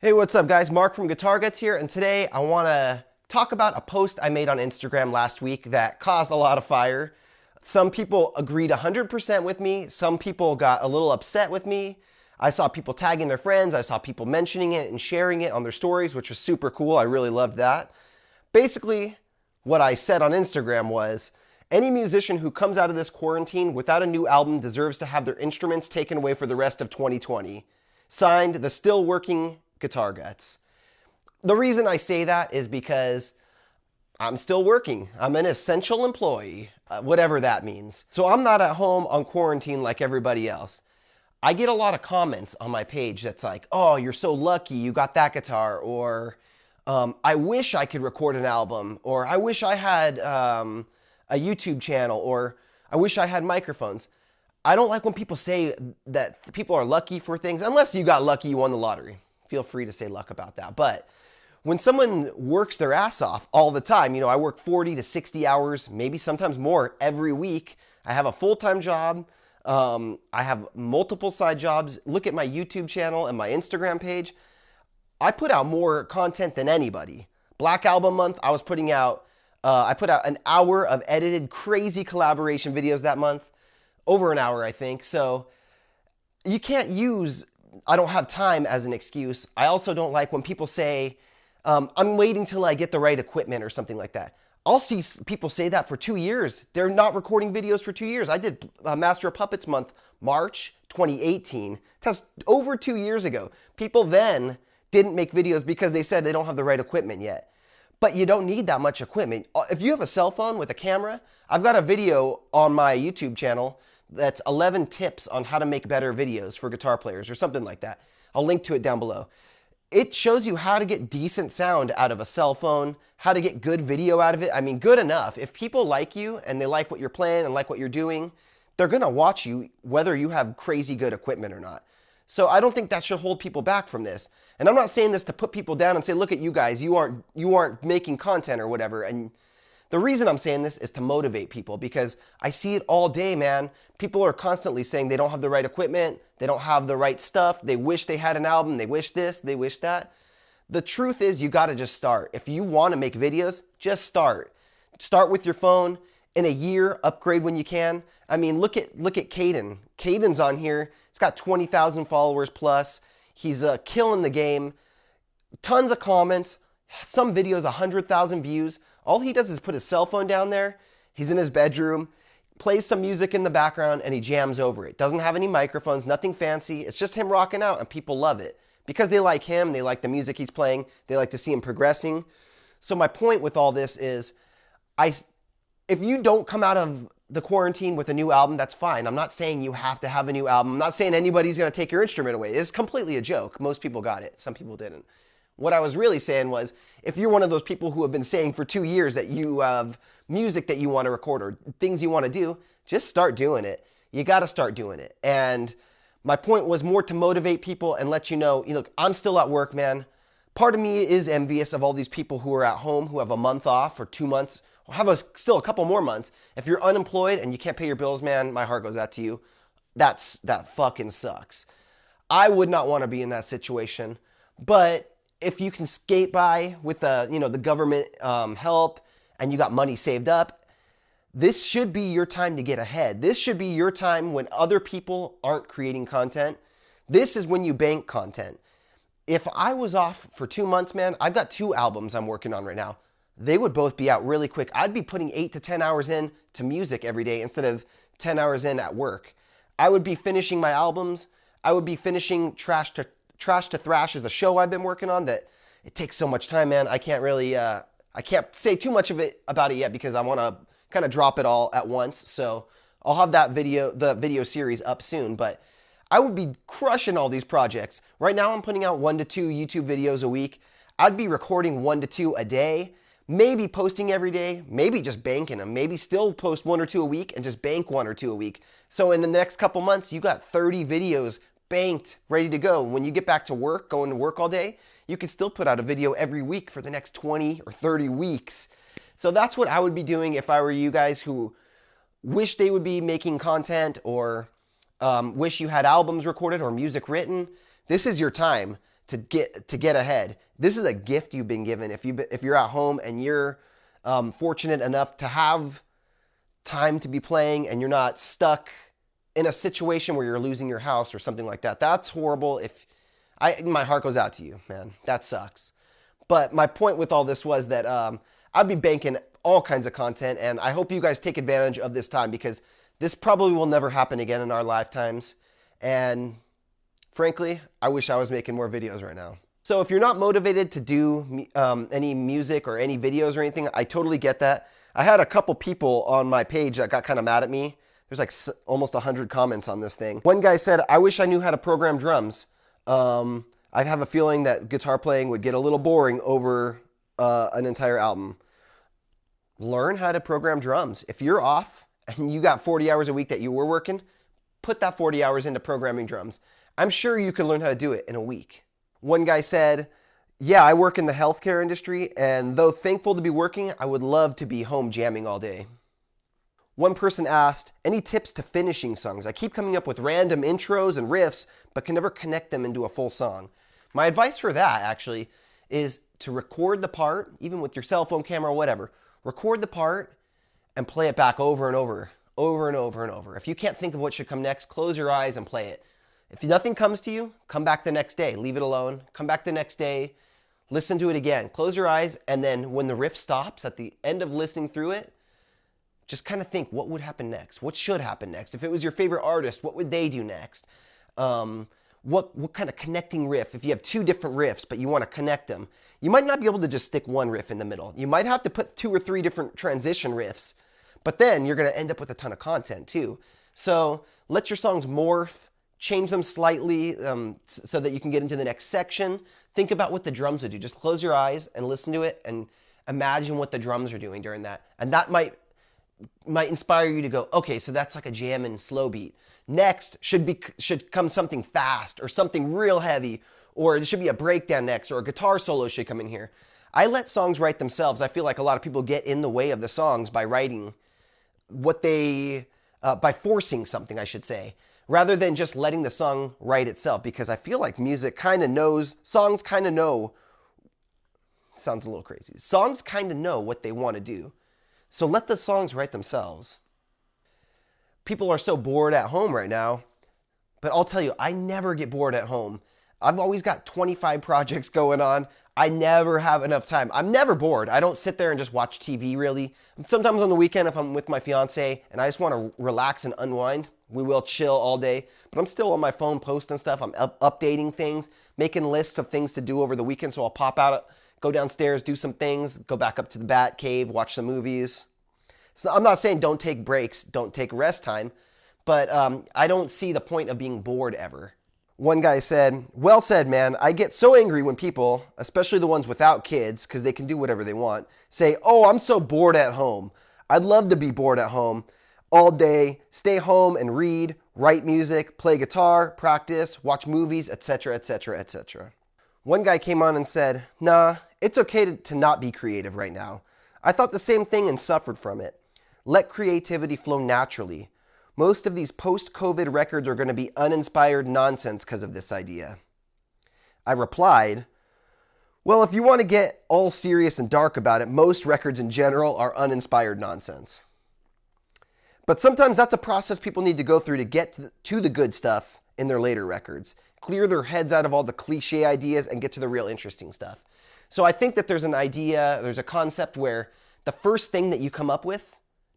Hey, what's up, guys? Mark from Guitar Guts here, and today I want to talk about a post I made on Instagram last week that caused a lot of fire. Some people agreed 100% with me, some people got a little upset with me. I saw people tagging their friends, I saw people mentioning it and sharing it on their stories, which was super cool. I really loved that. Basically, what I said on Instagram was any musician who comes out of this quarantine without a new album deserves to have their instruments taken away for the rest of 2020. Signed, the still working Guitar Guts. The reason I say that is because I'm still working. I'm an essential employee, whatever that means. So I'm not at home on quarantine like everybody else. I get a lot of comments on my page that's like, oh, you're so lucky you got that guitar, or I wish I could record an album, or I wish I had a YouTube channel, or I wish I had microphones. I don't like when people say that people are lucky for things, unless you got lucky, you won the lottery. Feel free to say luck about that. But when someone works their ass off all the time, I work 40 to 60 hours, maybe sometimes more every week. I have a full-time job. I have multiple side jobs. Look at my YouTube channel and my Instagram page. I put out more content than anybody. Black Album Month, I put out an hour of edited crazy collaboration videos that month. Over an hour, I think. So you can't use I don't have time as an excuse. I also don't like when people say, I'm waiting till I get the right equipment or something like that. I'll see people say that for 2 years. They're not recording videos for 2 years. I did Master of Puppets month, March 2018. That's over 2 years ago. People then didn't make videos because they said they don't have the right equipment yet. But you don't need that much equipment. If you have a cell phone with a camera, I've got a video on my YouTube channel that's 11 tips on how to make better videos for guitar players or something like that. I'll link to it down below. It shows you how to get decent sound out of a cell phone, how to get good video out of it. I mean, good enough. If people like you and they like what you're playing and like what you're doing, they're going to watch you whether you have crazy good equipment or not. So I don't think that should hold people back from this. And I'm not saying this to put people down and say, look at you guys, you aren't making content or whatever. And the reason I'm saying this is to motivate people, because I see it all day, man. People are constantly saying they don't have the right equipment, they don't have the right stuff, they wish they had an album, they wish this, they wish that. The truth is you gotta just start. If you wanna make videos, just start. Start with your phone. In a year, upgrade when you can. I mean, look at Caden. Caden's on here. He's got 20,000 followers plus. He's killing the game. Tons of comments. Some videos, 100,000 views. All he does is put his cell phone down there. He's in his bedroom, plays some music in the background, and he jams over it. Doesn't have any microphones, nothing fancy. It's just him rocking out, and people love it. Because they like him, they like the music he's playing, they like to see him progressing. So my point with all this is, if you don't come out of the quarantine with a new album, that's fine. I'm not saying you have to have a new album. I'm not saying anybody's going to take your instrument away. It's completely a joke. Most people got it. Some people didn't. What I was really saying was, if you're one of those people who have been saying for 2 years that you have music that you want to record or things you want to do, just start doing it. You got to start doing it. And my point was more to motivate people and let you know, look, I'm still at work, man. Part of me is envious of all these people who are at home, who have a month off or 2 months, or have still a couple more months. If you're unemployed and you can't pay your bills, man, my heart goes out to you. That fucking sucks. I would not want to be in that situation. But if you can skate by with the government help and you got money saved up, this should be your time to get ahead. This should be your time when other people aren't creating content. This is when you bank content. If I was off for 2 months, man, I've got 2 albums I'm working on right now. They would both be out really quick. I'd be putting 8 to 10 hours in to music every day instead of 10 hours in at work. I would be finishing my albums. I would be finishing Trash to Thrash is a show I've been working on that it takes so much time, man. I can't really, I can't say too much about it yet because I want to kind of drop it all at once. So I'll have the video series up soon, but I would be crushing all these projects. Right now I'm putting out 1 to 2 YouTube videos a week. I'd be recording 1 to 2 a day, maybe posting every day, maybe just banking them, maybe still post 1 or 2 a week and just bank 1 or 2 a week. So in the next couple months, you got 30 videos banked, ready to go. When you get back to work, going to work all day, you can still put out a video every week for the next 20 or 30 weeks. So that's what I would be doing if I were you guys who wish they would be making content or wish you had albums recorded or music written. This is your time to get ahead. This is a gift you've been given. If you're at home and you're fortunate enough to have time to be playing and you're not stuck in a situation where you're losing your house or something like that, that's horrible. My heart goes out to you, man. That sucks. But my point with all this was that I'd be banking all kinds of content, and I hope you guys take advantage of this time, because this probably will never happen again in our lifetimes. And frankly, I wish I was making more videos right now. So if you're not motivated to do any music or any videos or anything, I totally get that. I had a couple people on my page that got kind of mad at me. There's like almost 100 comments on this thing. One guy said, I wish I knew how to program drums. I have a feeling that guitar playing would get a little boring over an entire album. Learn how to program drums. If you're off and you got 40 hours a week that you were working, put that 40 hours into programming drums. I'm sure you can learn how to do it in a week. One guy said, yeah, I work in the healthcare industry, and though thankful to be working, I would love to be home jamming all day. One person asked, any tips to finishing songs? I keep coming up with random intros and riffs, but can never connect them into a full song. My advice for that, actually, is to record the part, even with your cell phone camera or whatever. Record the part and play it back over and over and over and over. If you can't think of what should come next, close your eyes and play it. If nothing comes to you, come back the next day. Leave it alone. Come back the next day. Listen to it again. Close your eyes, and then when the riff stops at the end of listening through it, just kind of think, what would happen next? What should happen next? If it was your favorite artist, what would they do next? What kind of connecting riff? If you have two different riffs, but you want to connect them, you might not be able to just stick one riff in the middle. You might have to put 2 or 3 different transition riffs, but then you're going to end up with a ton of content too. So let your songs morph, change them slightly so that you can get into the next section. Think about what the drums would do. Just close your eyes and listen to it and imagine what the drums are doing during that. And that might inspire you to go, okay, so that's like a jam and slow beat. Next should come something fast or something real heavy, or it should be a breakdown next, or a guitar solo should come in here. I let songs write themselves. I feel like a lot of people get in the way of the songs by writing by forcing something, I should say, rather than just letting the song write itself, because I feel like music kind of knows, songs kind of know, sounds a little crazy, songs kind of know what they want to do. So let the songs write themselves. People are so bored at home right now, but I'll tell you, I never get bored at home. I've always got 25 projects going on. I never have enough time. I'm never bored. I don't sit there and just watch TV, really. Sometimes on the weekend, if I'm with my fiance and I just want to relax and unwind, we will chill all day. But I'm still on my phone posting stuff. I'm updating things, making lists of things to do over the weekend. So I'll pop out, go downstairs, do some things, go back up to the Bat Cave, watch some movies. So I'm not saying don't take breaks, don't take rest time, but I don't see the point of being bored ever. One guy said, well said, man. I get so angry when people, especially the ones without kids, because they can do whatever they want, say, oh, I'm so bored at home. I'd love to be bored at home all day, stay home and read, write music, play guitar, practice, watch movies, etc., etc., etc. One guy came on and said, nah, it's okay to not be creative right now. I thought the same thing and suffered from it. Let creativity flow naturally. Most of these post-COVID records are going to be uninspired nonsense because of this idea. I replied, well, if you want to get all serious and dark about it, most records in general are uninspired nonsense. But sometimes that's a process people need to go through to get to the good stuff in their later records. Clear their heads out of all the cliche ideas and get to the real interesting stuff. So I think that there's a concept where the first thing that you come up with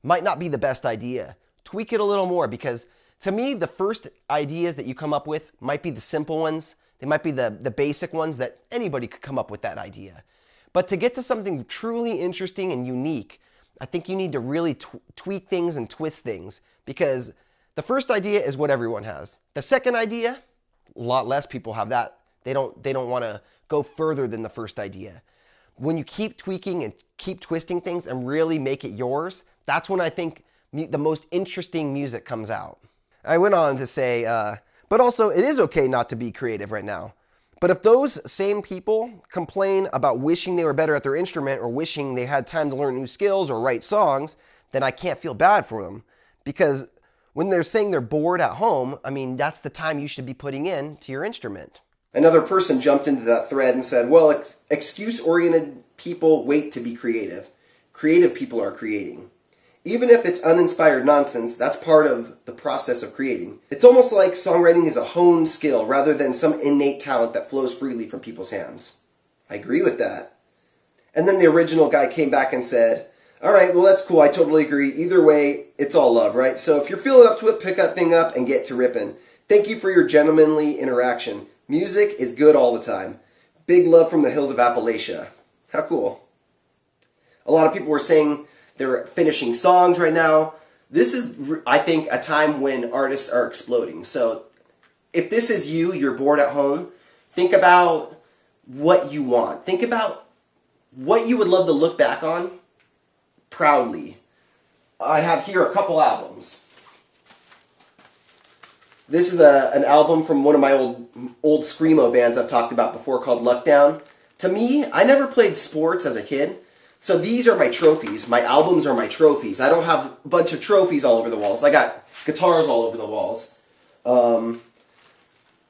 might not be the best idea. Tweak it a little more, because to me, the first ideas that you come up with might be the simple ones. They might be the basic ones that anybody could come up with that idea. But to get to something truly interesting and unique, I think you need to really tweak things and twist things, because the first idea is what everyone has. The second idea, a lot less people have that. They don't want to go further than the first idea. When you keep tweaking and keep twisting things and really make it yours, that's when I think the most interesting music comes out. I went on to say, but also it is okay not to be creative right now. But if those same people complain about wishing they were better at their instrument or wishing they had time to learn new skills or write songs, then I can't feel bad for them. Because when they're saying they're bored at home, I mean, that's the time you should be putting in to your instrument. Another person jumped into that thread and said, well, excuse-oriented people wait to be creative. Creative people are creating. Even if it's uninspired nonsense, that's part of the process of creating. It's almost like songwriting is a honed skill rather than some innate talent that flows freely from people's hands. I agree with that. And then the original guy came back and said, all right, well, that's cool. I totally agree. Either way, it's all love, right? So if you're feeling up to it, pick that thing up and get to ripping. Thank you for your gentlemanly interaction. Music is good all the time. Big love from the hills of Appalachia. How cool. A lot of people were saying they're finishing songs right now. This is, I think, a time when artists are exploding. So if this is you, you're bored at home, think about what you want. Think about what you would love to look back on proudly. I have here a couple albums. This is an album from one of my old screamo bands I've talked about before called Luck Down. To me, I never played sports as a kid, so these are my trophies. My albums are my trophies. I don't have a bunch of trophies all over the walls. I got guitars all over the walls.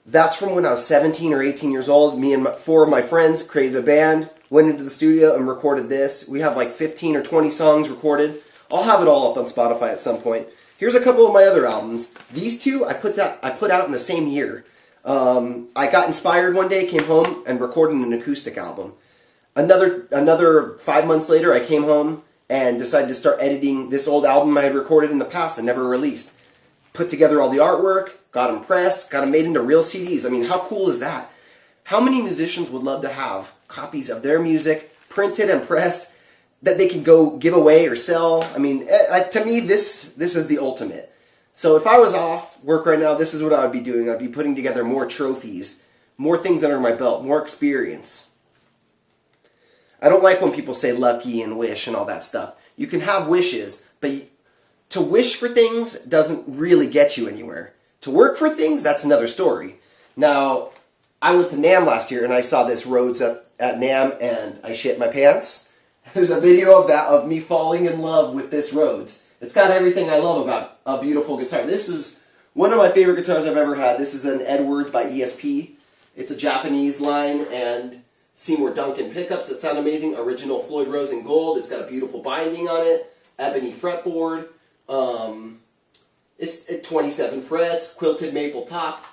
That's from when I was 17 or 18 years old. Me and four of my friends created a band, went into the studio and recorded this. We have like 15 or 20 songs recorded. I'll have it all up on Spotify at some point. Here's a couple of my other albums. These two I put out in the same year. I got inspired one day, came home, and recorded an acoustic album. Another 5 months later, I came home and decided to start editing this old album I had recorded in the past and never released. Put together all the artwork, got them pressed, got them made into real CDs. I mean, how cool is that? How many musicians would love to have copies of their music printed and pressed that they can go give away or sell? I mean, to me, this is the ultimate. So if I was off work right now, this is what I would be doing. I'd be putting together more trophies, more things under my belt, more experience. I don't like when people say lucky and wish and all that stuff. You can have wishes, but to wish for things doesn't really get you anywhere. To work for things, that's another story. Now, I went to NAMM last year and I saw this Rhodes at NAMM and I shit my pants. There's a video of that, of me falling in love with this Rhodes. It's got everything I love about a beautiful guitar. This is one of my favorite guitars I've ever had. This is an Edwards by ESP. It's a Japanese line and Seymour Duncan pickups that sound amazing. Original Floyd Rose in gold. It's got a beautiful binding on it. Ebony fretboard. It's at 27 frets. Quilted maple top.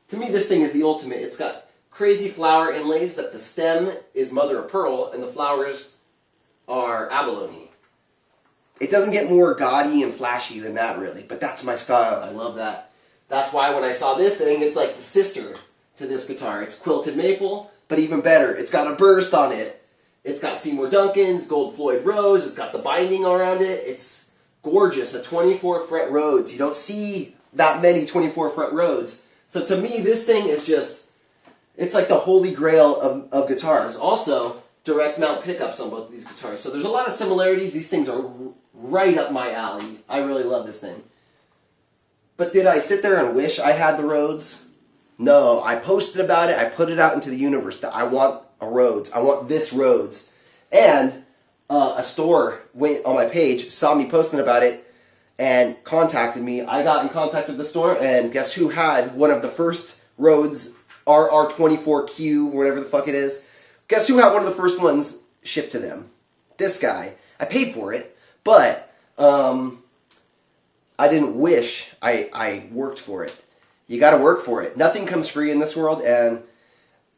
To me, this thing is the ultimate. It's got crazy flower inlays that the stem is mother of pearl and the flowers are abalone. It doesn't get more gaudy and flashy than that, really, but that's my style. I love that. That's why when I saw this thing, it's like the sister to this guitar. It's quilted maple, but even better, it's got a burst on it. It's got Seymour Duncan's gold Floyd Rose. It's got the binding around it. It's gorgeous. A 24 fret Rhodes. You don't see that many 24 fret Rhodes. So to me, this thing is just, it's like the holy grail of guitars. Also, direct mount pickups on both of these guitars. So there's a lot of similarities. These things are right up my alley. I really love this thing. But did I sit there and wish I had the Rhodes? No, I posted about it. I put it out into the universe that I want a Rhodes. I want this Rhodes. And a store went on my page, saw me posting about it, and contacted me. I got in contact with the store, and guess who had one of the first Rhodes RR24Q, whatever the fuck it is. Guess who had one of the first ones shipped to them? This guy. I paid for it, but I didn't wish. I worked for it. You gotta work for it. Nothing comes free in this world, and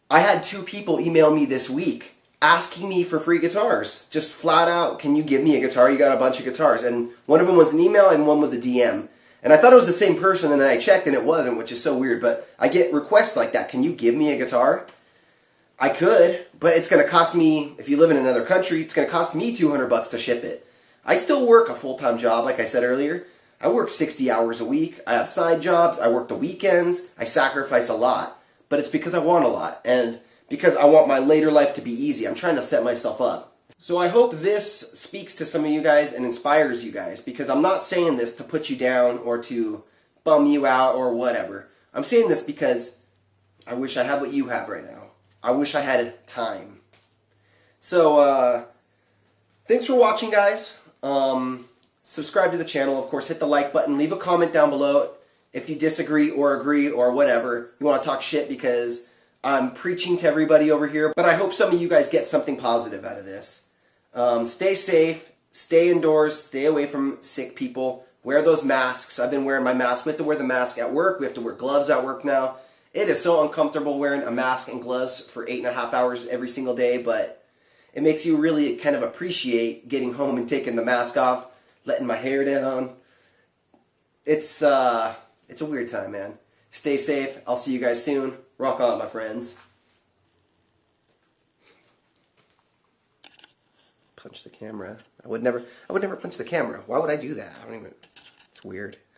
I had 2 people email me this week asking me for free guitars. Just flat out, can you give me a guitar? You got a bunch of guitars. And one of them was an email and one was a DM. And I thought it was the same person, and then I checked and it wasn't, which is so weird. But I get requests like that. Can you give me a guitar? I could, but it's going to cost me, if you live in another country, it's going to cost me $200 to ship it. I still work a full-time job, like I said earlier. I work 60 hours a week. I have side jobs. I work the weekends. I sacrifice a lot. But it's because I want a lot. And because I want my later life to be easy. I'm trying to set myself up. So I hope this speaks to some of you guys and inspires you guys, because I'm not saying this to put you down or to bum you out or whatever. I'm saying this because I wish I had what you have right now. I wish I had time. So, thanks for watching, guys. Subscribe to the channel. Of course, hit the like button. Leave a comment down below if you disagree or agree or whatever. You want to talk shit because I'm preaching to everybody over here, but I hope some of you guys get something positive out of this. Stay safe, stay indoors, stay away from sick people, wear those masks. I've been wearing my mask. We have to wear the mask at work. We have to wear gloves at work now. It is so uncomfortable wearing a mask and gloves for 8.5 hours every single day, but it makes you really kind of appreciate getting home and taking the mask off, letting my hair down. It's a weird time, man. Stay safe. I'll see you guys soon. Rock on, my friends. Punch the camera. I would never punch the camera. Why would I do that? I don't even. It's weird.